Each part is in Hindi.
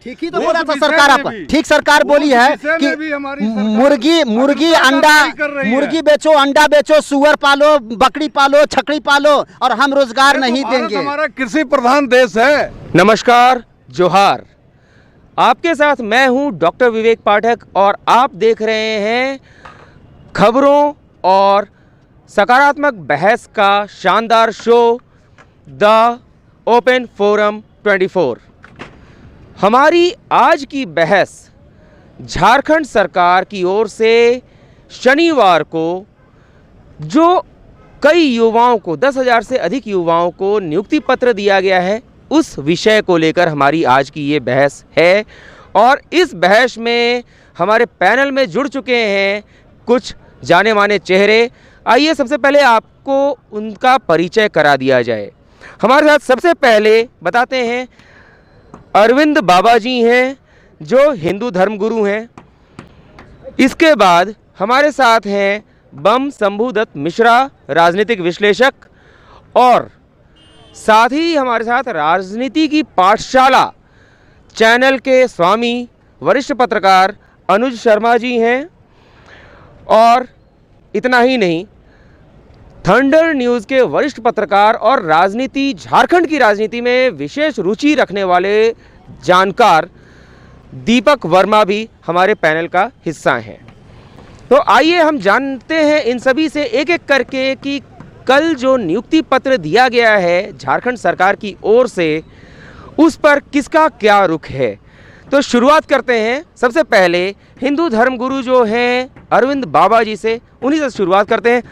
ठीक ही तो बोला था सरकार। आप ठीक सरकार बोली है कि मुर्गी अंडा, मुर्गी बेचो, अंडा बेचो, सुअर पालो, बकरी पालो, छकड़ी पालो और हम रोजगार नहीं देंगे। हमारा कृषि प्रधान देश है। नमस्कार, जोहार। आपके साथ मैं हूं डॉक्टर विवेक पाठक और आप देख रहे हैं खबरों और सकारात्मक बहस का शानदार शो द ओपन फोरम 24। हमारी आज की बहस झारखंड सरकार की ओर से शनिवार को जो कई युवाओं को 10,000 से अधिक युवाओं को नियुक्ति पत्र दिया गया है उस विषय को लेकर हमारी आज की ये बहस है। और इस बहस में हमारे पैनल में जुड़ चुके हैं कुछ जाने माने चेहरे। आइए सबसे पहले आपको उनका परिचय करा दिया जाए। हमारे साथ सबसे पहले बताते हैं अरविंद बाबा जी हैं जो हिंदू धर्मगुरु हैं। इसके बाद हमारे साथ हैं बम शंभुदत्त मिश्रा, राजनीतिक विश्लेषक, और साथ ही हमारे साथ राजनीति की पाठशाला चैनल के स्वामी वरिष्ठ पत्रकार अनुज शर्मा जी हैं। और इतना ही नहीं, थंडर न्यूज़ के वरिष्ठ पत्रकार और राजनीति, झारखंड की राजनीति में विशेष रुचि रखने वाले जानकार दीपक वर्मा भी हमारे पैनल का हिस्सा हैं। तो आइए हम जानते हैं इन सभी से एक एक करके कि कल जो नियुक्ति पत्र दिया गया है झारखंड सरकार की ओर से उस पर किसका क्या रुख है। तो शुरुआत करते हैं सबसे पहले हिंदू धर्मगुरु जो हैं अरविंद बाबा जी से, उन्हीं से शुरुआत करते हैं।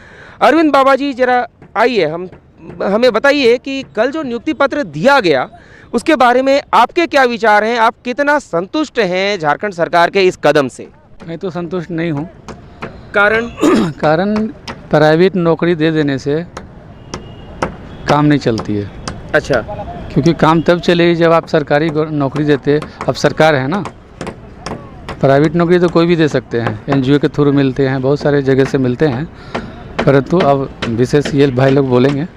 अरविंद बाबा जी जरा आइए, हमें बताइए कि कल जो नियुक्ति पत्र दिया गया उसके बारे में आपके क्या विचार हैं। आप कितना संतुष्ट हैं झारखंड सरकार के इस कदम से? मैं तो संतुष्ट नहीं हूँ। कारण प्राइवेट नौकरी दे देने से काम नहीं चलती है। अच्छा, क्योंकि काम तब चलेगी जब आप सरकारी नौकरी देते। अब सरकार है ना, प्राइवेट नौकरी तो कोई भी दे सकते हैं, एनजीओ के थ्रू मिलते हैं, बहुत सारे जगह से मिलते हैं। परंतु अब विशेष ये भाई लोग बोलेंगे।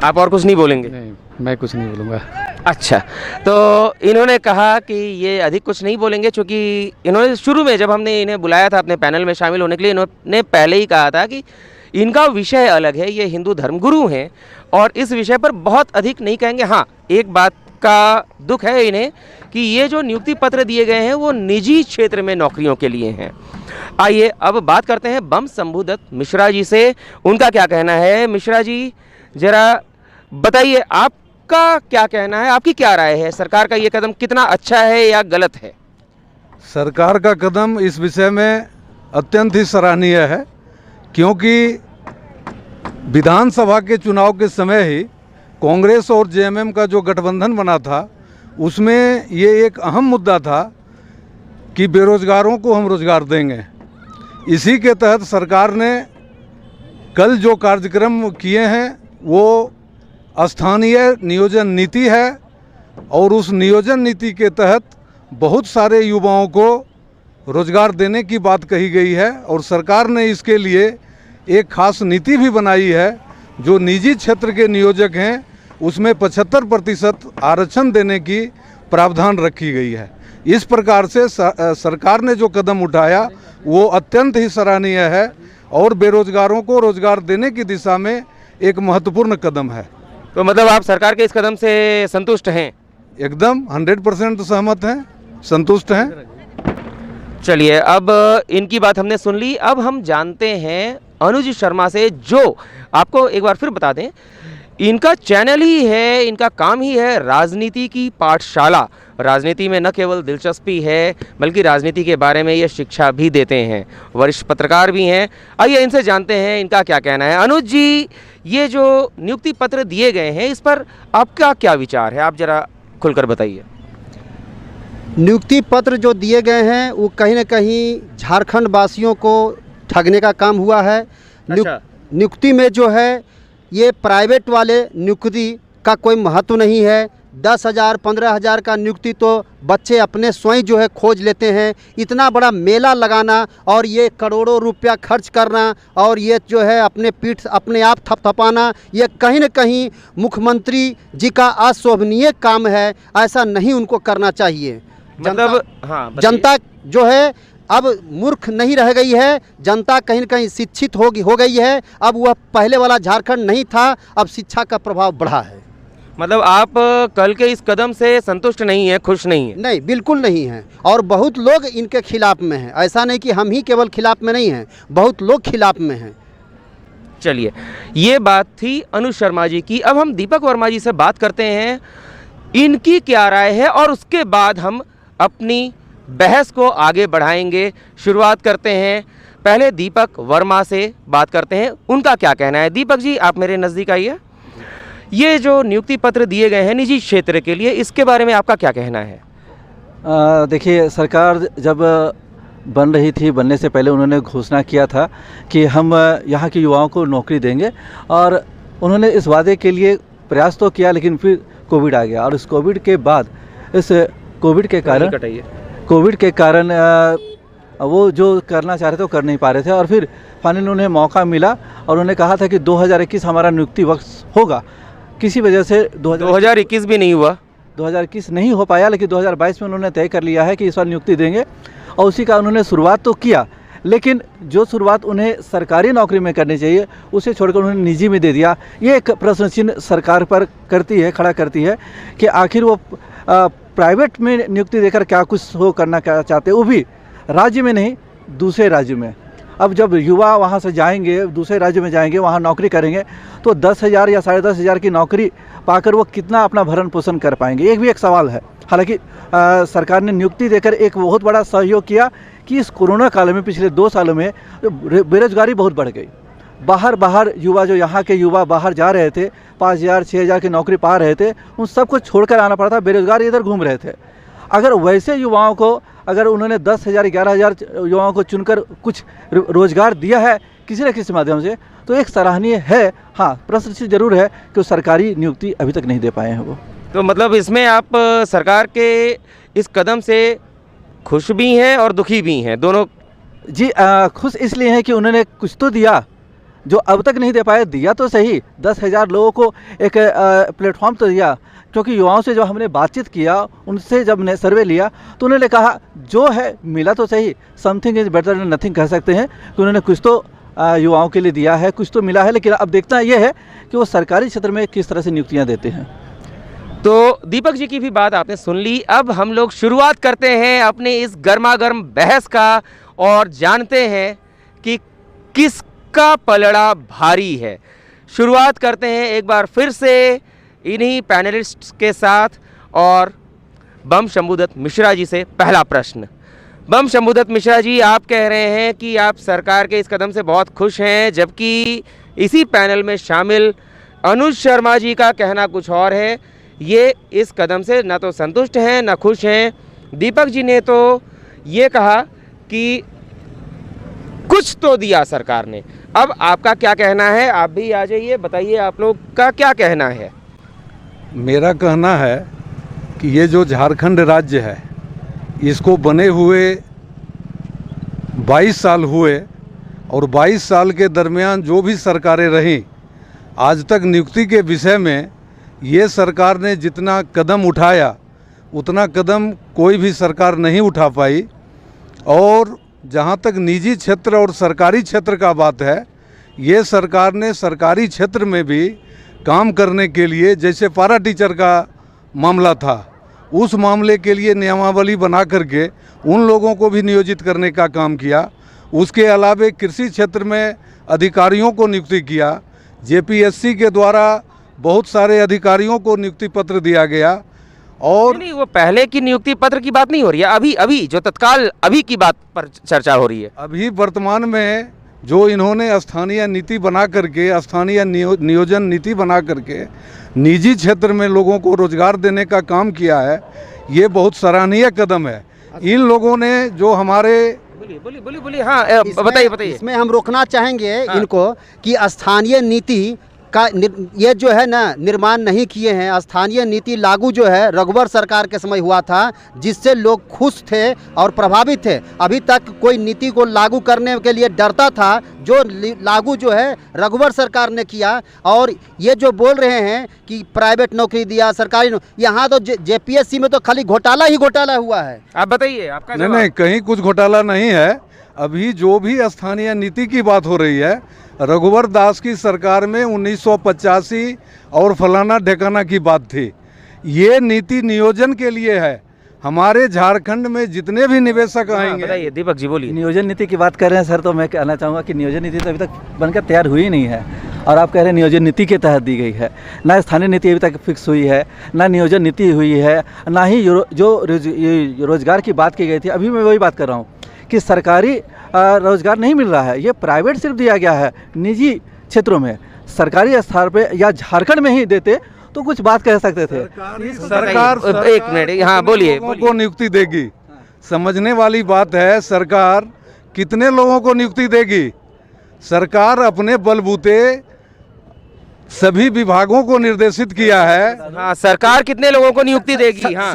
आप और कुछ नहीं बोलेंगे? नहीं, मैं कुछ नहीं बोलूँगा। अच्छा, तो इन्होंने कहा कि ये अधिक कुछ नहीं बोलेंगे क्योंकि इन्होंने शुरू में जब हमने इन्हें बुलाया था अपने पैनल में शामिल होने के लिए, इन्होंने पहले ही कहा था कि इनका विषय अलग है, ये हिंदू धर्मगुरु हैं और इस विषय पर बहुत अधिक नहीं कहेंगे। हाँ, एक बात का दुख है इन्हें कि ये जो नियुक्ति पत्र दिए गए हैं वो निजी क्षेत्र में नौकरियों के लिए हैं। आइए अब बात करते हैं बम शंभुदत्त मिश्रा जी से, उनका क्या कहना है। मिश्रा जी जरा बताइए आपका क्या कहना है, आपकी क्या राय है, सरकार का ये कदम कितना अच्छा है या गलत है? सरकार का कदम इस विषय में अत्यंत ही सराहनीय है, क्योंकि विधानसभा के चुनाव के समय ही कांग्रेस और जेएमएम का जो गठबंधन बना था उसमें ये एक अहम मुद्दा था कि बेरोजगारों को हम रोजगार देंगे। इसी के तहत सरकार ने कल जो कार्यक्रम किए हैं वो स्थानीय नियोजन नीति है और उस नियोजन नीति के तहत बहुत सारे युवाओं को रोजगार देने की बात कही गई है। और सरकार ने इसके लिए एक खास नीति भी बनाई है। जो निजी क्षेत्र के नियोजक हैं उसमें 75% आरक्षण देने की प्रावधान रखी गई है। इस प्रकार से सरकार ने जो कदम उठाया वो अत्यंत ही सराहनीय है और बेरोजगारों को रोजगार देने की दिशा में एक महत्वपूर्ण कदम है। तो मतलब आप सरकार के इस कदम से संतुष्ट हैं? एकदम 100% सहमत हैं, संतुष्ट हैं। चलिए, अब इनकी बात हमने सुन ली। अब हम जानते हैं अनुज शर्मा से, जो आपको एक बार फिर बता दें इनका चैनल ही है, इनका काम ही है राजनीति की पाठशाला। राजनीति में न केवल दिलचस्पी है बल्कि राजनीति के बारे में ये शिक्षा भी देते हैं, वरिष्ठ पत्रकार भी हैं। आइए इनसे जानते हैं इनका क्या कहना है। अनुज जी, ये जो नियुक्ति पत्र दिए गए हैं इस पर आपका क्या विचार है, आप जरा खुलकर बताइए। नियुक्ति पत्र जो दिए गए हैं वो कहीं ना कहीं झारखंड वासियों को ठगने का काम हुआ है। अच्छा। नियुक्ति में जो है ये प्राइवेट वाले नियुक्ति का कोई महत्व नहीं है। 10,000 15,000 का नियुक्ति तो बच्चे अपने स्वयं जो है खोज लेते हैं। इतना बड़ा मेला लगाना और ये करोड़ों रुपया खर्च करना और ये जो है अपने पीठ अपने आप थपथपाना, ये कहीं न कहीं मुख्यमंत्री जी का अशोभनीय काम है। ऐसा नहीं उनको करना चाहिए। मतलब हाँ बताइए। जनता जो है अब मूर्ख नहीं रह गई है, जनता कहीं न कहीं शिक्षित हो गई है। अब वह पहले वाला झारखंड नहीं था, अब शिक्षा का प्रभाव बढ़ा है। मतलब आप कल के इस कदम से संतुष्ट नहीं है, खुश नहीं है? नहीं, बिल्कुल नहीं है, और बहुत लोग इनके खिलाफ में हैं। ऐसा नहीं कि हम ही केवल खिलाफ में नहीं हैं, बहुत लोग खिलाफ में हैं। चलिए, ये बात थी अनुज शर्मा जी की। अब हम दीपक वर्मा जी से बात करते हैं, इनकी क्या राय है, और उसके बाद हम अपनी बहस को आगे बढ़ाएंगे। शुरुआत करते हैं, पहले दीपक वर्मा से बात करते हैं, उनका क्या कहना है। दीपक जी, आप मेरे नज़दीक आइए। ये जो नियुक्ति पत्र दिए गए हैं निजी क्षेत्र के लिए, इसके बारे में आपका क्या कहना है? देखिए, सरकार जब बन रही थी, बनने से पहले उन्होंने घोषणा किया था कि हम यहाँ के युवाओं को नौकरी देंगे, और उन्होंने इस वादे के लिए प्रयास तो किया, लेकिन फिर कोविड आ गया, और इस कोविड के बाद इस कोविड के कारण वो जो करना चाह रहे थे वो कर नहीं पा रहे थे, और फिर फाइनली उन्हें मौका मिला और उन्होंने कहा था कि 2021 हमारा नियुक्ति वर्ष होगा। किसी वजह से 2021 भी नहीं हुआ, 2021 नहीं हो पाया, लेकिन 2022 में उन्होंने तय कर लिया है कि इस बार नियुक्ति देंगे, और उसी का उन्होंने शुरुआत तो किया, लेकिन जो शुरुआत उन्हें सरकारी नौकरी में करनी चाहिए उसे छोड़कर उन्होंने निजी में दे दिया। ये एक प्रश्न चिन्ह सरकार पर खड़ा करती है कि आखिर वो प्राइवेट में नियुक्ति देकर क्या कुछ हो करना क्या चाहते, वो भी राज्य में नहीं, दूसरे राज्य में। अब जब युवा वहाँ से जाएंगे, दूसरे राज्य में जाएंगे, वहाँ नौकरी करेंगे, तो 10,000 या 10,500 की नौकरी पाकर वो कितना अपना भरण पोषण कर पाएंगे, ये भी एक सवाल है। हालांकि सरकार ने नियुक्ति देकर एक बहुत बड़ा सहयोग किया कि इस कोरोना काल में पिछले 2 सालों में बेरोजगारी बहुत बढ़ गई। बाहर युवा, जो यहाँ के युवा बाहर जा रहे थे, 5,000 6,000 की नौकरी पा रहे थे, उन सबको छोड़कर आना पड़ा था, बेरोजगार इधर घूम रहे थे। अगर वैसे युवाओं को, अगर उन्होंने 10,000 11,000 युवाओं को चुनकर कुछ रोजगार दिया है किसी न किसी माध्यम से, तो एक सराहनीय है। हाँ, प्रश्न जरूर है कि सरकारी नियुक्ति अभी तक नहीं दे पाए हैं वो। तो मतलब इसमें आप सरकार के इस कदम से खुश भी हैं और दुखी भी हैं, दोनों? जी, खुश इसलिए हैं कि उन्होंने कुछ तो दिया जो अब तक नहीं दे पाए। दिया तो सही, 10,000 लोगों को एक प्लेटफॉर्म तो दिया, क्योंकि युवाओं से जो हमने बातचीत किया, उनसे जब ने सर्वे लिया, तो उन्होंने कहा जो है मिला तो सही, something is better than nothing कह सकते हैं, कि उन्होंने कुछ तो युवाओं के लिए दिया है, कुछ तो मिला है। लेकिन अब देखना यह है कि वो सरकारी क्षेत्र में किस तरह से नियुक्तियाँ देते हैं। तो दीपक जी की भी बात आपने सुन ली। अब हम लोग शुरुआत करते हैं अपने इस गर्मा गर्म बहस का, और जानते हैं कि किसका पलड़ा भारी है। शुरुआत करते हैं एक बार फिर से इन्हीं पैनलिस्ट्स के साथ, और बम शंभुदत्त मिश्रा जी से पहला प्रश्न। बम शंभुदत्त मिश्रा जी, आप कह रहे हैं कि आप सरकार के इस कदम से बहुत खुश हैं, जबकि इसी पैनल में शामिल अनुज शर्मा जी का कहना कुछ और है। ये इस कदम से ना तो संतुष्ट हैं ना खुश हैं। दीपक जी ने तो ये कहा कि कुछ तो दिया सरकार ने। अब आपका क्या कहना है? आप भी आ जाइए, बताइए आप लोग का क्या कहना है। मेरा कहना है कि ये जो झारखंड राज्य है, इसको बने हुए 22 साल हुए, और 22 साल के दरमियान जो भी सरकारें रहीं, आज तक नियुक्ति के विषय में ये सरकार ने जितना कदम उठाया उतना कदम कोई भी सरकार नहीं उठा पाई। और जहाँ तक निजी क्षेत्र और सरकारी क्षेत्र का बात है, ये सरकार ने सरकारी क्षेत्र में भी काम करने के लिए, जैसे पारा टीचर का मामला था, उस मामले के लिए नियमावली बना करके उन लोगों को भी नियोजित करने का काम किया। उसके अलावा कृषि क्षेत्र में अधिकारियों को नियुक्ति किया। जेपीएससी के द्वारा बहुत सारे अधिकारियों को नियुक्ति पत्र दिया गया। और नहीं, वो पहले की नियुक्ति पत्र की बात नहीं हो रही है, अभी जो तत्काल अभी की बात पर चर्चा हो रही है। अभी वर्तमान में जो इन्होंने स्थानीय नीति बना करके, स्थानीय नियोजन नीति बना करके निजी क्षेत्र में लोगों को रोजगार देने का काम किया है, ये बहुत सराहनीय कदम है। इन लोगों ने जो हमारे बोलिए हाँ, बताइए। इसमें हम रोकना चाहेंगे हाँ। इनको कि स्थानीय नीति ये जो है ना निर्माण नहीं किए हैं। स्थानीय नीति लागू जो है रघुवर सरकार के समय हुआ था, जिससे लोग खुश थे और प्रभावित थे। अभी तक कोई नीति को लागू करने के लिए डरता था, जो लागू जो है रघुवर सरकार ने किया। और ये जो बोल रहे हैं कि प्राइवेट नौकरी दिया, सरकारी यहाँ तो जेपीएससी में तो खाली घोटाला ही घोटाला हुआ है। आप बताइए आपका नहीं जवाब। नहीं, कहीं कुछ घोटाला नहीं है। अभी जो भी स्थानीय नीति की बात हो रही है, रघुवर दास की सरकार में 1985 और फलाना ढेकाना की बात थी। ये नीति नियोजन के लिए है। हमारे झारखंड में जितने भी निवेशक आएंगे। बताइए दीपक जी, बोलिए। नियोजन नीति की बात कर रहे हैं सर, तो मैं कहना चाहूँगा कि नियोजन नीति तो अभी तक बनकर तैयार हुई नहीं है, और आप कह रहे हैं नियोजन नीति के तहत दी गई है। ना स्थानीय नीति अभी तक फिक्स हुई है, ना नियोजन नीति हुई है, ना ही जो रोजगार की बात की गई थी। अभी मैं वही बात कर रहा हूँ कि सरकारी रोजगार नहीं मिल रहा है, ये प्राइवेट सिर्फ दिया गया है निजी क्षेत्रों में। सरकारी स्तर पे या झारखंड में ही देते तो कुछ बात कह सकते थे। सरकार एक मिनट, हाँ बोलिए। लोगों को नियुक्ति देगी, समझने वाली बात है। सरकार कितने लोगों को नियुक्ति देगी? सरकार अपने बलबूते सभी विभागों को निर्देशित किया है। हाँ, सरकार कितने लोगों को नियुक्ति देगी? हाँ।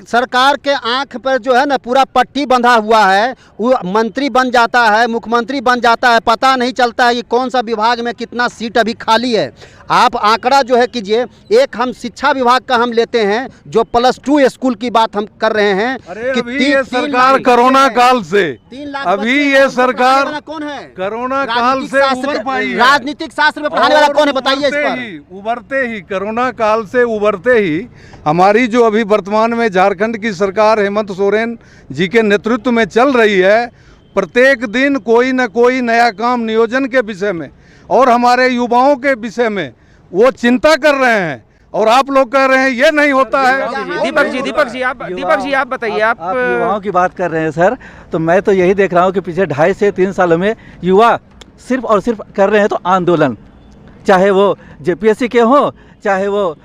सरकार के आंख पर जो है ना पूरा पट्टी बंधा हुआ है। वो मंत्री बन जाता है, मुख्यमंत्री बन जाता है, पता नहीं चलता है कि कौन सा विभाग में कितना सीट अभी खाली है। आप आंकड़ा जो है कीजिए। एक हम शिक्षा विभाग का हम लेते हैं, जो +2 स्कूल की बात हम कर रहे हैं। अरे अभी ये सरकार कोरोना काल से, 3 लाख अभी बच्चे ये हैं, उनको पढ़ाने सरकार वाला कौन है? कोरोना काल से उबर पाई है। राजनीतिक शास्त्र में पढ़ाने वाला कौन है, बताइए इस पर। उभरते ही कोरोना काल से उभरते ही हमारी जो अभी वर्तमान में झारखंड की सरकार हेमंत सोरेन जी के नेतृत्व में चल रही है, प्रत्येक दिन कोई न कोई नया काम नियोजन के विषय में और हमारे युवाओं के विषय में वो चिंता कर रहे हैं। और आप लोग कह रहे हैं ये नहीं होता है। दीपक जी आप बताइए। आप युवाओं की बात कर रहे हैं सर, तो मैं तो यही देख रहा हूँ कि पिछले 2.5 से 3 सालों में युवा सिर्फ और सिर्फ कर रहे हैं तो आंदोलन, चाहे वो जेपीएससी के हों, चाहे वो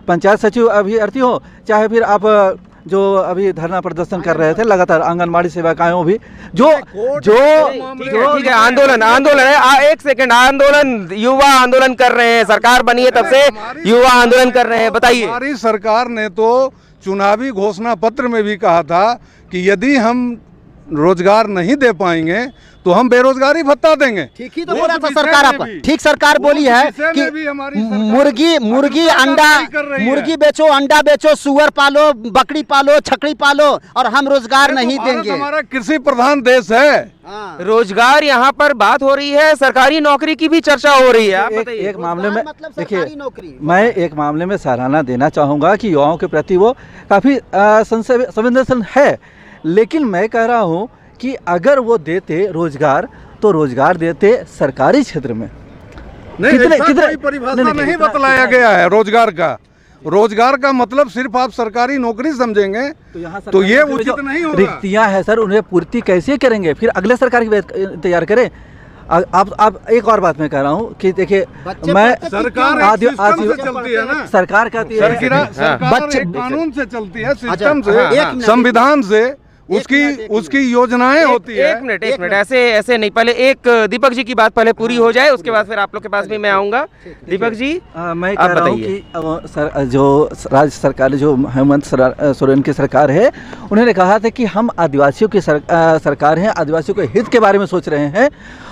पंचायत सचिव अभ्यर्थी हो, चाहे फिर आप जो अभी धरना प्रदर्शन कर रहे थे लगातार आंगनबाड़ी सेविकाओं भी जो ठीक है, आंदोलन है। एक सेकंड, आंदोलन, युवा आंदोलन कर रहे हैं। सरकार बनी है तब से युवा आंदोलन कर रहे हैं। बताइए। हमारी सरकार ने तो चुनावी घोषणा पत्र में भी कहा था कि यदि हम रोजगार नहीं दे पाएंगे तो हम बेरोजगारी भत्ता देंगे। ठीक ही तो बोला था सरकार। आपका ठीक सरकार बोली है कि मुर्गी अंडा, मुर्गी बेचो, अंडा बेचो, सुअर पालो, बकरी पालो, छकड़ी पालो, और हम रोजगार नहीं देंगे। हमारा कृषि प्रधान देश है। रोजगार यहाँ पर बात हो रही है, सरकारी नौकरी की भी चर्चा हो रही है। एक मामले में मतलब देखिए, मैं एक मामले में सराहना देना चाहूँगा कि युवाओं के प्रति वो काफ़ी संवेदनशील है, लेकिन मैं कह रहा हूँ कि अगर वो देते रोजगार तो रोजगार देते सरकारी क्षेत्र में। कितने परिभाषा नहीं बतलाया गया है रोजगार का। रोजगार का मतलब सिर्फ आप सरकारी नौकरी समझेंगे तो ये उचित नहीं होगा। रिक्तियां हैं सर, उन्हें पूर्ति कैसे करेंगे? फिर अगले सरकार की तैयार करें। आप एक और बात मैं कह रहा हूँ कि देखिए, मैं सरकार चलती है ना, सरकार कहती है कानून से चलती है, सिस्टम से, संविधान से उसकी योजनाएं होती है। एक मिनट, ऐसे नहीं। पहले एक दीपक जी की बात पहले पूरी हो जाए, उसके बाद फिर आप लोग के पास भी मैं आऊंगा। दीपक जी, मैं कह रहा हूँ कि जो राज्य सरकार, जो हेमंत सोरेन की सरकार है, उन्होंने कहा था कि हम आदिवासियों की सरकार है, आदिवासियों के हित के बारे में सोच रहे हैं,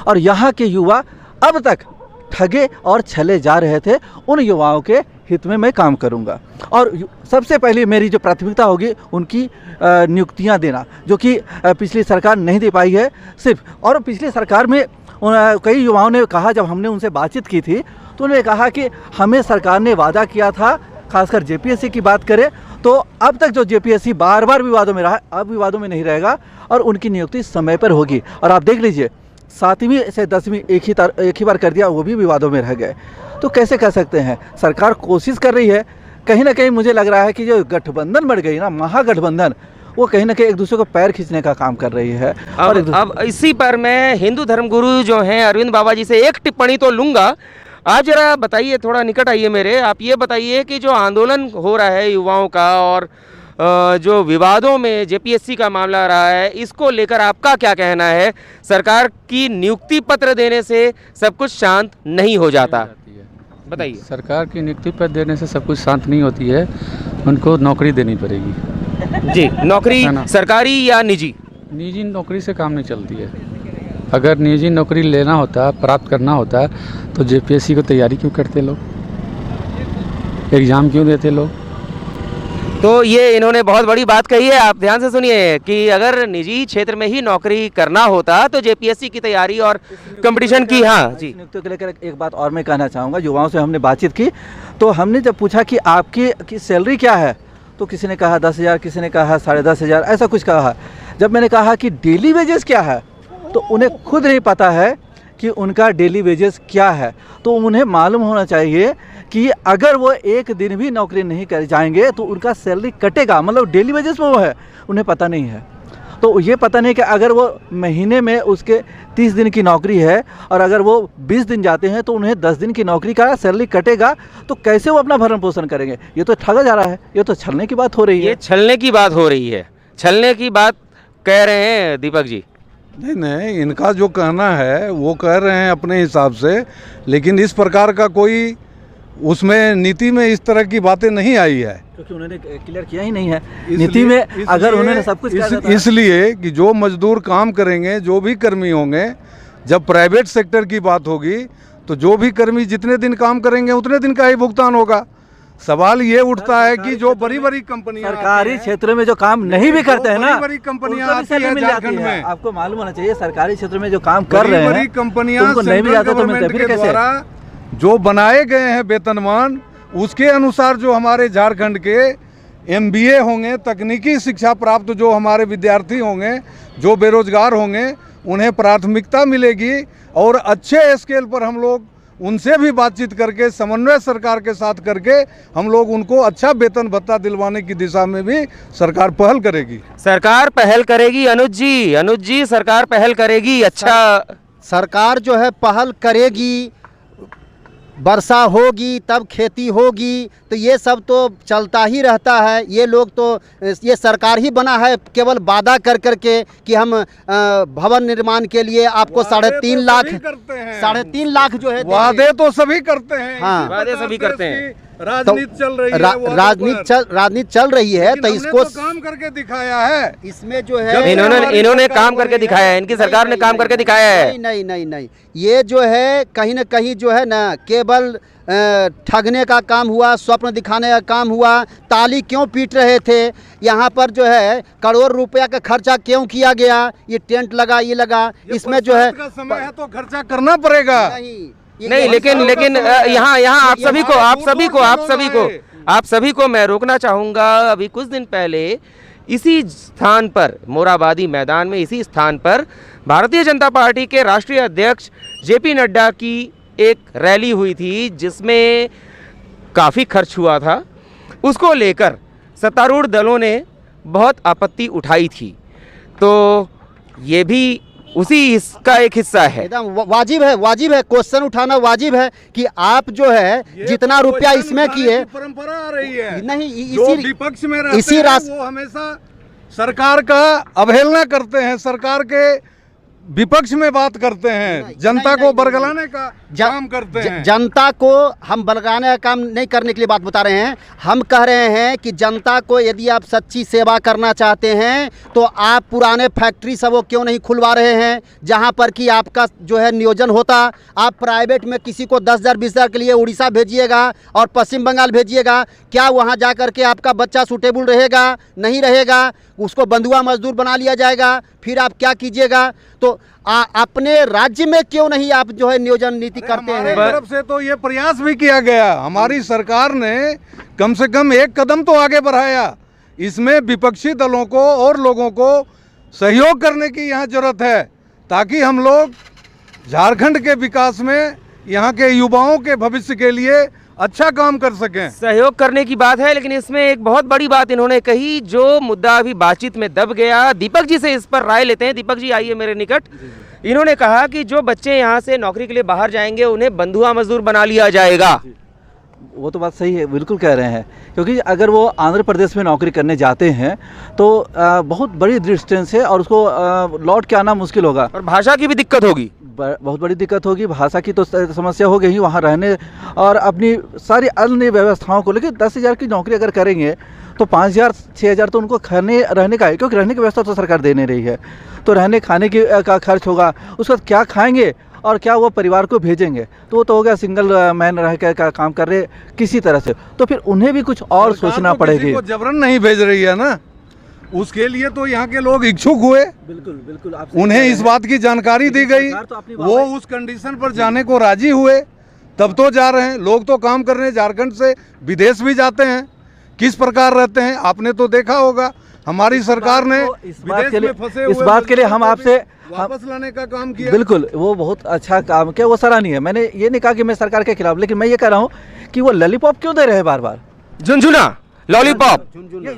और यहाँ के युवा अब तक ठगे और छले जा रहे थे। उन युवाओं के हित में मैं काम करूंगा, और सबसे पहले मेरी जो प्राथमिकता होगी उनकी नियुक्तियां देना, जो कि पिछली सरकार नहीं दे पाई है सिर्फ। और पिछली सरकार में कई युवाओं ने कहा, जब हमने उनसे बातचीत की थी तो उन्होंने कहा कि हमें सरकार ने वादा किया था, खासकर जेपीएससी की बात करें तो अब तक जो जेपीएससी बार बार विवादों में रहा, अब विवादों में नहीं रहेगा और उनकी नियुक्ति समय पर होगी। और आप देख लीजिए, 7वीं से 10वीं एक ही बार कर दिया, वो भी विवादों में रह गए। तो कैसे कह सकते हैं? सरकार कोशिश कर रही है। कहीं ना कहीं मुझे लग रहा है कि जो गठबंधन बढ़ गई ना, महागठबंधन, वो कहीं ना कहीं एक दूसरे को पैर खींचने का काम कर रही है। अब इसी पर मैं हिंदू धर्मगुरु जो हैं अरविंद बाबा जी से एक टिप्पणी तो लूँगा। आप जरा बताइए, थोड़ा निकट आइए मेरे, आप ये बताइए कि जो आंदोलन हो रहा है युवाओं का और जो विवादों में जेपीएससी का मामला रहा है, इसको लेकर आपका क्या कहना है? सरकार की नियुक्ति पत्र देने से सब कुछ शांत नहीं हो जाता, बताइए। सरकार की नियुक्ति पत्र देने से सब कुछ शांत नहीं होती है, उनको नौकरी देनी पड़ेगी जी। नौकरी है ना? सरकारी या निजी? निजी नौकरी से काम नहीं चलती है। अगर निजी नौकरी लेना होता, प्राप्त करना होता, तो जेपीएससी को तैयारी क्यों करते लोग, एग्ज़ाम क्यों देते लोग? तो ये इन्होंने बहुत बड़ी बात कही है, आप ध्यान से सुनिए, कि अगर निजी क्षेत्र में ही नौकरी करना होता तो जेपीएससी की तैयारी और कंपटीशन की। हाँ जी। नियुक्तियों को लेकर एक बात और मैं कहना चाहूँगा। युवाओं से हमने बातचीत की तो हमने जब पूछा कि आपकी सैलरी क्या है, तो किसी ने कहा 10,000, किसी ने कहा 10,500, ऐसा कुछ कहा। जब मैंने कहा कि डेली वेजेस क्या है, तो उन्हें खुद नहीं पता है कि उनका डेली वेजेस क्या है। तो उन्हें मालूम होना चाहिए कि अगर वो एक दिन भी नौकरी नहीं कर जाएंगे तो उनका सैलरी कटेगा, मतलब डेली वेजेस में वो है, उन्हें पता नहीं है। तो ये पता नहीं कि अगर वो महीने में उसके 30 दिन की नौकरी है और अगर वो 20 दिन जाते हैं तो उन्हें 10 दिन की नौकरी का सैलरी कटेगा, तो कैसे वो अपना भरण पोषण करेंगे? ये तो ठगा जा रहा है, ये तो छलने की बात हो रही है। ये छलने की बात हो रही है, छलने की बात कह रहे हैं दीपक जी। नहीं, इनका जो कहना है वो कह रहे हैं अपने हिसाब से, लेकिन इस प्रकार का कोई उसमें नीति में इस तरह की बातें नहीं आई है, क्योंकि उन्होंने क्लियर किया ही नहीं है नीति में। अगर उन्होंने सब कुछ इसलिए कि जो मजदूर काम करेंगे, जो भी कर्मी होंगे, जब प्राइवेट सेक्टर की बात होगी तो जो भी कर्मी जितने दिन काम करेंगे उतने दिन का ही भुगतान होगा। सवाल ये उठता है कि जो बड़ी बड़ी कंपनियां सरकारी क्षेत्र में जो काम नहीं भी करते हैं ना, बड़ी कंपनियां आती है झारखंड में, आपको मालूम होना चाहिए सरकारी क्षेत्र में जो काम कर रहे हैं, बड़ी कंपनियां नहीं भी जाता तो मिलते फिर कैसे? जो बनाए गए हैं वेतनमान, उसके अनुसार जो हमारे झारखंड के एमबीए होंगे, तकनीकी शिक्षा प्राप्त जो हमारे विद्यार्थी होंगे, जो बेरोजगार होंगे, उन्हें प्राथमिकता मिलेगी और अच्छे स्केल पर हम लोग उनसे भी बातचीत करके, समन्वय सरकार के साथ करके हम लोग उनको अच्छा वेतन भत्ता दिलवाने की दिशा में भी सरकार पहल करेगी। सरकार पहल करेगी अनुज जी, सरकार पहल करेगी। अच्छा, सरकार जो है पहल करेगी, वर्षा होगी तब खेती होगी, तो ये सब तो चलता ही रहता है। ये लोग तो, ये सरकार ही बना है केवल वादा कर करके कि हम भवन निर्माण के लिए आपको 3.5 लाख जो है वादे तो सभी करते हैं। हाँ, वादे सभी करते हैं। राजनीति चल रही है, राजनीति चल रही है, तो इसको काम करके दिखाया है। इसमें जो है इन्होंने काम करके दिखाया है, इनकी सरकार ने काम करके दिखाया है। नहीं, ये जो है कहीं ना कहीं जो है ना, केवल ठगने का काम हुआ, स्वप्न दिखाने का काम हुआ। ताली क्यों पीट रहे थे यहाँ पर, जो है करोड़ रुपया का खर्चा क्यों किया गया? ये टेंट लगा, ये लगा, इसमें जो है समय है तो खर्चा करना पड़ेगा। नहीं, लेकिन यहाँ आप सभी को मैं रोकना चाहूँगा। अभी कुछ दिन पहले इसी स्थान पर, मोराबादी मैदान में, इसी स्थान पर भारतीय जनता पार्टी के राष्ट्रीय अध्यक्ष जेपी नड्डा की एक रैली हुई थी, जिसमें काफ़ी खर्च हुआ था। उसको लेकर सत्तारूढ़ दलों ने बहुत आपत्ति उठाई थी, तो ये भी उसी इसका एक हिस्सा है। एकदम वाजिब है, क्वेश्चन उठाना वाजिब है कि आप जो है जितना रुपया इसमें किए, परंपरा आ रही है। नहीं, जो विपक्ष में रहते इसी हैं वो हमेशा सरकार का अवहेलना करते हैं, सरकार के विपक्ष में बात करते हैं, जनता को बरगलाने का काम करते हैं। जनता को हम बरगलाने का काम नहीं करने के लिए बात बता रहे हैं। हम कह रहे हैं कि जनता को यदि आप सच्ची सेवा करना चाहते हैं तो आप पुराने फैक्ट्री सब वो क्यों नहीं खुलवा रहे हैं, जहां पर कि आपका जो है नियोजन होता। आप प्राइवेट में किसी को 10,000 20,000 के लिए उड़ीसा भेजिएगा और पश्चिम बंगाल भेजिएगा, क्या वहां जा कर के आपका बच्चा सूटेबल रहेगा? नहीं रहेगा, उसको बंधुआ मजदूर बना लिया जाएगा। फिर आप क्या कीजिएगा? तो अपने राज्य में क्यों नहीं आप जो है नियोजन नीति करते हैं? हमारी तरफ से तो ये प्रयास भी किया गया, हमारी सरकार ने कम से कम एक कदम तो आगे बढ़ाया। इसमें विपक्षी दलों को और लोगों को सहयोग करने की यहाँ जरूरत है, ताकि हम लोग झारखंड के विकास में, यहाँ के युवाओं के भविष्य के लिए अच्छा काम कर सकें। सहयोग करने की बात है, लेकिन इसमें एक बहुत बड़ी बात इन्होंने कही, जो मुद्दा अभी बातचीत में दब गया। दीपक जी से इस पर राय लेते हैं। दीपक जी आइए मेरे निकट। इन्होंने कहा कि जो बच्चे यहाँ से नौकरी के लिए बाहर जाएंगे उन्हें बंधुआ मजदूर बना लिया जाएगा। वो तो बात सही है, बिल्कुल कह रहे हैं, क्योंकि अगर वो आंध्र प्रदेश में नौकरी करने जाते हैं तो बहुत बड़ी डिस्टेंस है और उसको लौट के आना मुश्किल होगा और भाषा की भी दिक्कत होगी, बहुत बड़ी दिक्कत होगी। भाषा की तो समस्या हो गई ही, वहाँ रहने और अपनी सारी अन्य व्यवस्थाओं को। लेकिन 10,000 की नौकरी अगर करेंगे तो 5,000 6,000 तो उनको खाने रहने का है, क्योंकि रहने की व्यवस्था तो सरकार दे नहीं रही है। तो रहने खाने की का खर्च होगा, उसके बाद क्या खाएंगे और क्या वो परिवार को भेजेंगे, तो वो तो हो गया सिंगल मैन रह के का काम कर रहे किसी तरह से, तो फिर उन्हें भी कुछ और सोचना पड़ेगी। जबरन नहीं भेज रही है ना, उसके लिए तो यहाँ के लोग इच्छुक हुए, बिल्कुल बिल्कुल उन्हें इस बात की जानकारी दी गई, वो उस कंडीशन पर जाने को राजी हुए, तब तो जा रहे हैं। लोग तो काम करने झारखंड से विदेश भी जाते हैं, किस प्रकार रहते हैं आपने तो देखा होगा। हमारी सरकार ने इस बात के लिए हम आपसे वापस लाने का काम किया। बिल्कुल, वो बहुत अच्छा काम किया, वो सराहनीय है। मैंने ये नहीं कहा कि मैं सरकार के खिलाफ, लेकिन मैं ये कह रहा हूँ कि वो लॉलीपॉप क्यों दे रहे हैं बार बार, झुनझुना लॉलीपॉप,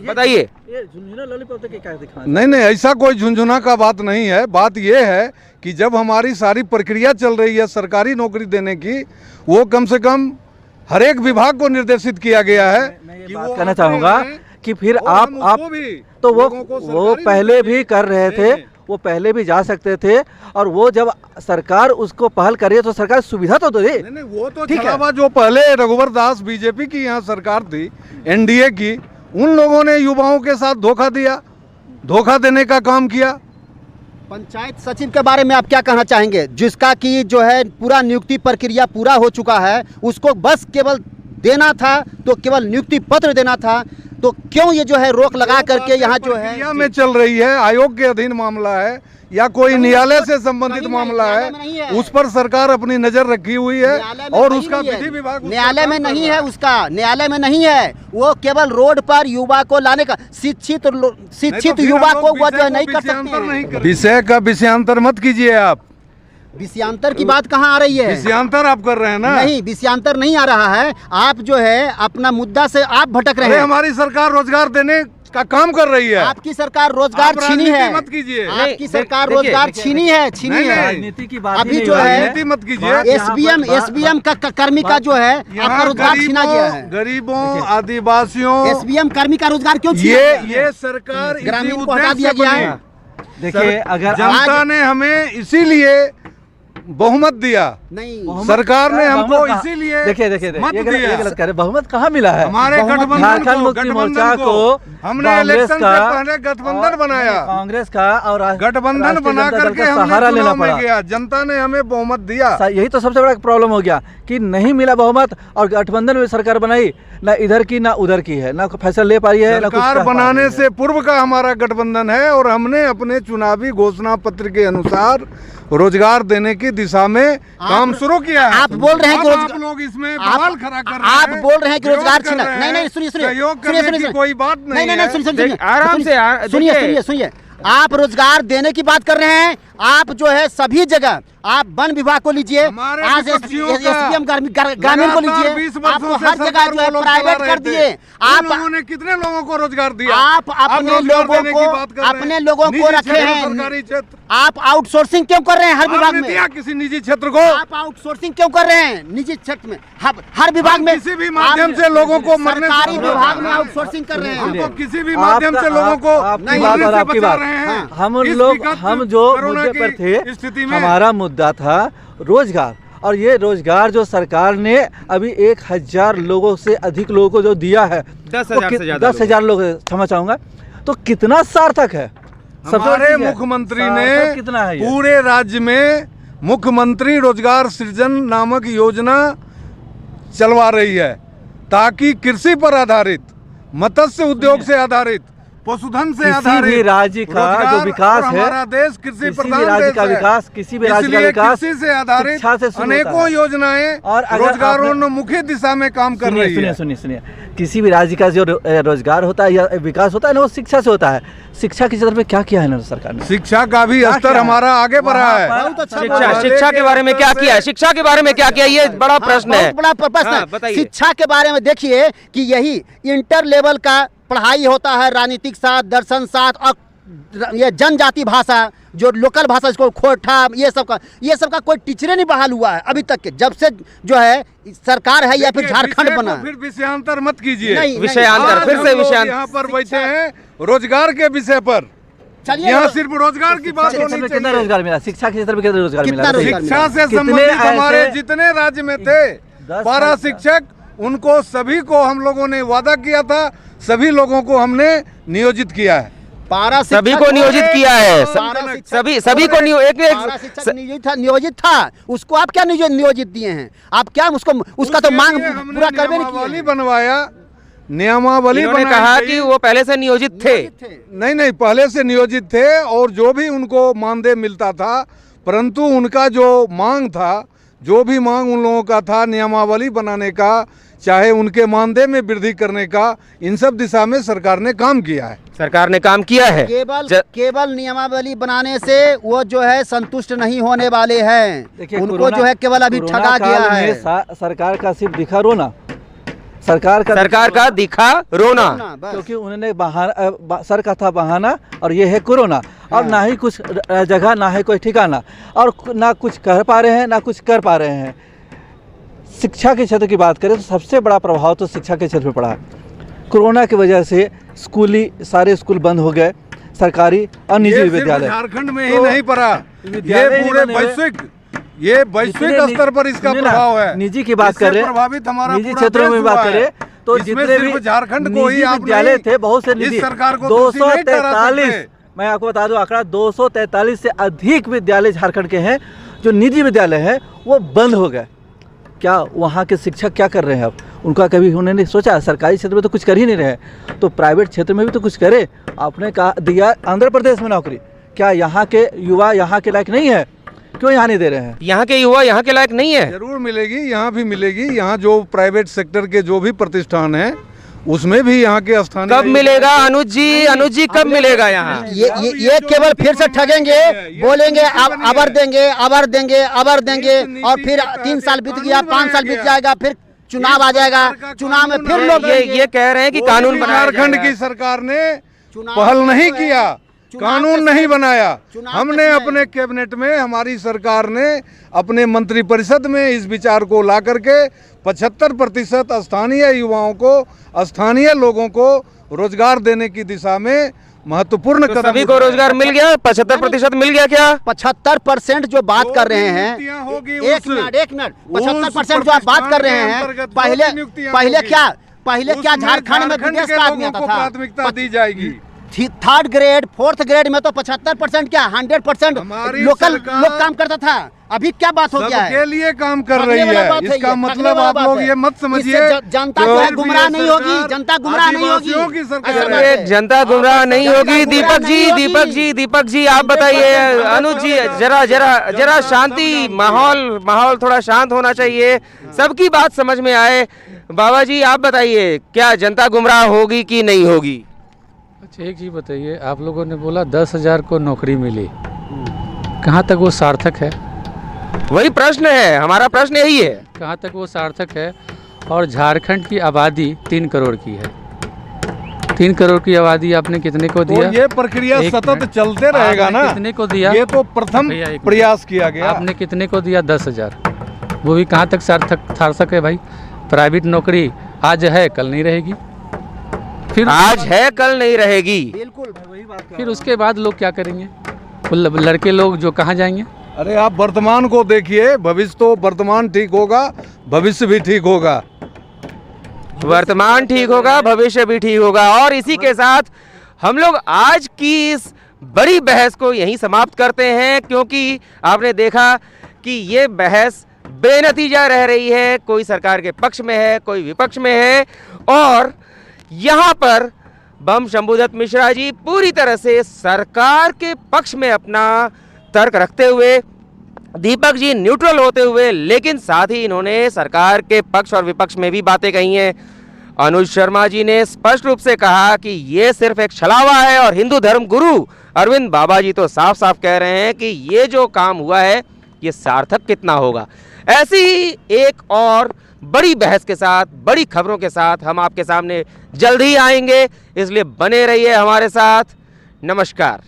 बताइए। झुनझुना लॉलीपॉप देके क्या दिखाना? नहीं, ऐसा कोई झुनझुना का बात नहीं है। बात ये है कि जब हमारी सारी प्रक्रिया चल रही है सरकारी नौकरी देने की, वो कम से कम हर एक विभाग को निर्देशित किया गया है। मैं ये बात कहना चाहूँगा कि फिर आप भी तो वो पहले भी कर रहे थे, वो पहले भी जा सकते थे, और वो जब सरकार उसको पहल करे तो सरकार सुविधा तो दे। नहीं, वो तो छलावा जो पहले रघुवर दास बीजेपी की यहाँ सरकार थी, एनडीए की, उन लोगों ने युवाओं के साथ धोखा दिया, धोखा देने का काम किया। पंचायत सचिव के बारे में आप क्या कहना चाहेंगे, जिसका कि जो है पूरा नियुक्ति प्रक्रिया पूरा हो चुका है, उसको बस केवल देना था, तो केवल नियुक्ति पत्र देना था, तो क्यों ये जो है रोक लगा करके यहाँ जो है प्रक्रिया में चल रही है, आयोग के अधीन मामला है या कोई न्यायालय से संबंधित मामला है, उस पर सरकार अपनी नजर रखी हुई है और उसका विधि विभाग न्यायालय में नहीं है, उसका न्यायालय में नहीं है, वो केवल रोड पर युवा को लाने का, शिक्षित युवा को वो जो है नहीं कर सकते। विषय का विषयांतर मत कीजिए आप, विषयांतर की बात कहाँ आ रही है? विषयांतर आप कर रहे हैं ना? नहीं, विषयांतर नहीं आ रहा है, आप जो है अपना मुद्दा से आप भटक रहे हैं। हमारी सरकार रोजगार देने का काम कर रही है, आपकी सरकार रोजगार छीनी है, मत कीजिए। आपकी सरकार रोजगार छीनी है। राजनीति की बात अभी जो है राजनीति मत कीजिए। एसबीएम का कर्मी का जो है आपका रोजगार छीना गया है। गरीबों, आदिवासियों, एसबीएम कर्मी का रोजगार क्यों छीना? ये सरकार ग्रामीण को हटा दिया गया है। देखिए, अगर जनता ने हमें इसीलिए बहुमत दिया, नहीं सरकार ने हमको इसीलिए देखिए मत ये दिया। गलत कह रहे, बहुमत कहाँ मिला है? हमारे झारखंड मुक्ति मोर्चा को हमने इलेक्शन से पहले गठबंधन बनाया, कांग्रेस का और गठबंधन बना करके सहारा लेना पड़ा, गया, जनता ने हमें बहुमत दिया। यही तो सबसे बड़ा प्रॉब्लम हो गया कि नहीं मिला बहुमत, और गठबंधन में सरकार बनाई, ना इधर की ना उधर की है, ना फैसला ले पा रही है, ना सरकार बनाने से पूर्व का हमारा गठबंधन है, और हमने अपने चुनावी घोषणा पत्र के अनुसार रोजगार देने की दिशा में काम शुरू किया है। आप बोल रहे हैं कि आप लोग इसमें बवाल खड़ा कर रहे हैं, आप बोल रहे हैं कि रोजगार छीना। नहीं, सुनिए, कोई बात नहीं, सुनिए, आराम से सुनिए, आप रोजगार देने की बात कर रहे हैं। आप जो है सभी जगह आप वन विभाग को लीजिए, आज एसडीएम ग्रामीण को लीजिए, आपको हर जगह जो है प्राइवेट कर दिए। आप लोगों ने कितने लोगों को रोजगार दिया? आप अपने लोगों को रखे हैं, आप आउटसोर्सिंग क्यों कर रहे हैं हर विभाग में? दिया किसी निजी क्षेत्र को? आप आउटसोर्सिंग क्यों कर रहे हैं निजी क्षेत्र में? हर विभाग में किसी भी माध्यम से लोगों को मरने से सरकारी विभाग में आउटसोर्सिंग कर रहे हैं। हमको किसी भी माध्यम से लोगों को आपकी बात, हम जो मुद्दे पर थे, स्थिति में हमारा मुद्दा था रोजगार, और ये रोजगार जो सरकार ने अभी 1,000 लोगों से अधिक लोगों को जो दिया है, 10,000 लोग क्षमा चाहूंगा, तो कितना सार्थक है? हमारे मुख्यमंत्री ने कितना है पूरे राज्य में मुख्यमंत्री रोजगार सृजन नामक योजना चलवा रही है, ताकि कृषि पर आधारित, मत्स्य उद्योग से आधारित, पशुधन से आधारित किसी भी राज्य का जो विकास है, हमारा देश कृषि प्रधान राज्य का विकास, किसी भी राज्य का विकास कृषि से आधारित अनेकों योजनाएं और रोजगारोन्मुखी दिशा में काम कर रही है। सुनिए, किसी भी राज्य का जो रोजगार होता है या विकास होता है ना, वो शिक्षा से होता है। शिक्षा के क्षेत्र में क्या किया है ना सरकार ने? शिक्षा का भी स्तर हमारा आगे बढ़ा है। शिक्षा के बारे में क्या किया है? शिक्षा के बारे में क्या किया, ये बड़ा प्रश्न है, बड़ा प्रश्न है। शिक्षा के बारे में देखिए कि यही इंटर लेवल का पढ़ाई होता है, राजनीतिक शास्त्र, दर्शन शास्त्र और ये जनजाति भाषा, जो लोकल भाषा, इसको खोरठा, ये सब का कोई टीचर नहीं बहाल हुआ है अभी तक के, जब से जो है सरकार है या फिर झारखंड बना। फिर विषयांतर मत कीजिए, विषयांतर, फिर से विषयांतर। यहाँ पर बैठे हैं रोजगार के विषय पर, यहाँ सिर्फ रोजगार की बात होनी चाहिए। कितना रोजगार मिला? शिक्षा के क्षेत्र में कितना रोजगार मिला? शिक्षा से संबंधित हमारे जितने राज्य में थे पारा शिक्षक, उनको सभी को हम लोगों ने वादा किया था, सभी लोगों को हमने नियोजित किया है। पारा सभी को नियोजित किया है, सभी को नियोजित था, उसको आप क्या नियोजित दिए हैं? आप क्या उसका तो मांग पूरा करवे नहीं किए। बनवाया, नियमावली उन्होंने कहा कि वो पहले से नियोजित थे। नहीं, पहले से नियोजित थे और जो भी उनको मानदेय मिलता था, परंतु उनका जो मांग था, जो भी मांग उन लोगों का था नियमावली बनाने का, चाहे उनके मानदेय में वृद्धि करने का, इन सब दिशा में सरकार ने काम किया है। सरकार ने काम किया है। केवल नियमावली बनाने से वो जो है संतुष्ट नहीं होने वाले हैं। उनको जो है केवल अभी ठगा गया है। सरकार का सिर्फ दिखा रोना, सरकार का दिखा रोना, क्योंकि उन्होंने सर का था बहाना और ये है कोरोना। और ना ही कुछ जगह, ना ही कोई ठिकाना, और ना कुछ कह पा रहे हैं, ना कुछ कर पा रहे हैं। शिक्षा के क्षेत्र की बात करें तो सबसे बड़ा प्रभाव तो शिक्षा के क्षेत्र में पड़ा। कोरोना की वजह से सारे स्कूल बंद हो गए, सरकारी और निजी विद्यालय। झारखंड में ही नहीं पड़ा, ये पूरे वैश्विक स्तर पर इसका प्रभाव है। निजी की बात करें, प्रभावित हमारा निजी क्षेत्रों में बात करें तो जितने भी झारखंड को ही विद्यालय थे, बहुत से निजी, सरकार को 243, मैं आपको बता दूं आंकड़ा, 243 से अधिक विद्यालय झारखंड के हैं जो निजी विद्यालय हैं, वो बंद हो गए। क्या वहाँ के शिक्षक क्या कर रहे हैं? अब उनका कभी उन्होंने सोचा? सरकारी क्षेत्र में तो कुछ कर ही नहीं रहे, तो प्राइवेट क्षेत्र में भी तो कुछ करे। आपने कहा दिया आंध्र प्रदेश में नौकरी, क्या यहाँ के युवा यहाँ के लायक नहीं है? क्यों यहाँ नहीं दे रहे हैं? यहाँ के युवा यहाँ के लायक नहीं है। जरूर मिलेगी, यहाँ भी मिलेगी। यहाँ जो प्राइवेट सेक्टर के जो भी प्रतिष्ठान हैं, उसमें भी यहाँ के स्थानीय। कब मिलेगा अनुज जी कब मिलेगा यहाँ? ये केवल फिर से ठगेंगे, बोलेंगे अबर देंगे और फिर 3 साल बीत गया, 5 साल बीत जाएगा, फिर चुनाव आ जाएगा, चुनाव में फिर लोग ये कह रहे हैं कि कानून झारखंड की सरकार ने पहल नहीं किया, कानून नहीं बनाया। हमने अपने कैबिनेट में, हमारी सरकार ने अपने मंत्रिपरिषद में इस विचार को ला करके 75% स्थानीय युवाओं को, स्थानीय लोगों को रोजगार देने की दिशा में महत्वपूर्ण कदम। सभी को रोजगार मिल गया? 75% मिल गया क्या? 75% जो बात कर रहे हैं, एक मिनट 75% जो आप बात कर रहे हैं, पहले क्या झारखंड में विदेश का आदमी आता था? प्राथमिकता दी जाएगी। 3rd ग्रेड 4th ग्रेड में तो 75% क्या 100% लोकल लोग काम करता था। अभी क्या बात हो गया है? सबके लिए काम कर रही है, इसका मतलब आप लोग ये मत समझिए जनता जो है गुमराह नहीं होगी, जनता गुमराह नहीं होगी, जनता गुमराह नहीं होगी। दीपक जी आप बताइए। अनुज जी जरा शांति, माहौल थोड़ा शांत होना चाहिए, सबकी बात समझ में आए। बाबा जी आप बताइए, क्या जनता गुमराह होगी कि नहीं होगी? अच्छा एक चीज़ बताइए, आप लोगों ने बोला 10,000 को नौकरी मिली, कहाँ तक वो सार्थक है? वही प्रश्न है, हमारा प्रश्न यही है, कहाँ तक वो सार्थक है? और झारखंड की आबादी 3 करोड़ की है। 3 करोड़ की आबादी आपने कितने को दिया? तो ये प्रक्रिया सतत चलते रहेगा ना। कितने को दिया? ये तो प्रथम प्रयास किया गया। आपने कितने को दिया? 10,000। वो भी कहाँ तक सार्थक है भाई? प्राइवेट नौकरी आज है कल नहीं रहेगी, फिर आज है कल नहीं रहेगी। बिल्कुल। फिर उसके बाद लोग क्या करेंगे? लड़के लोग जो कहाँ जाएंगे? अरे आप वर्तमान को देखिए, भविष्य तो वर्तमान ठीक होगा, भविष्य भी ठीक होगा। वर्तमान ठीक होगा, भविष्य भी ठीक होगा। और इसी के साथ हम लोग आज की इस बड़ी बहस को यहीं समाप्त करते हैं, क्योंकि आपने देखा कि ये बहस बेनतीजा रह रही है। कोई सरकार के पक्ष में है, कोई विपक्ष में है, और यहाँ पर बम शंभुदत्त मिश्रा जी पूरी तरह से सरकार के पक्ष में अपना तर्क रखते हुए, दीपक जी न्यूट्रल होते हुए, लेकिन साथ ही इन्होंने सरकार के पक्ष और विपक्ष में भी बातें कही हैं। अनुज शर्मा जी ने स्पष्ट रूप से कहा कि ये सिर्फ एक छलावा है, और हिंदू धर्म गुरु अरविंद बाबा जी तो साफ साफ कह रहे हैं कि ये जो काम हुआ है ये सार्थक कितना होगा। ऐसी ही एक और बड़ी बहस के साथ, बड़ी खबरों के साथ हम आपके सामने जल्द ही आएंगे, इसलिए बने रहिए हमारे साथ। नमस्कार।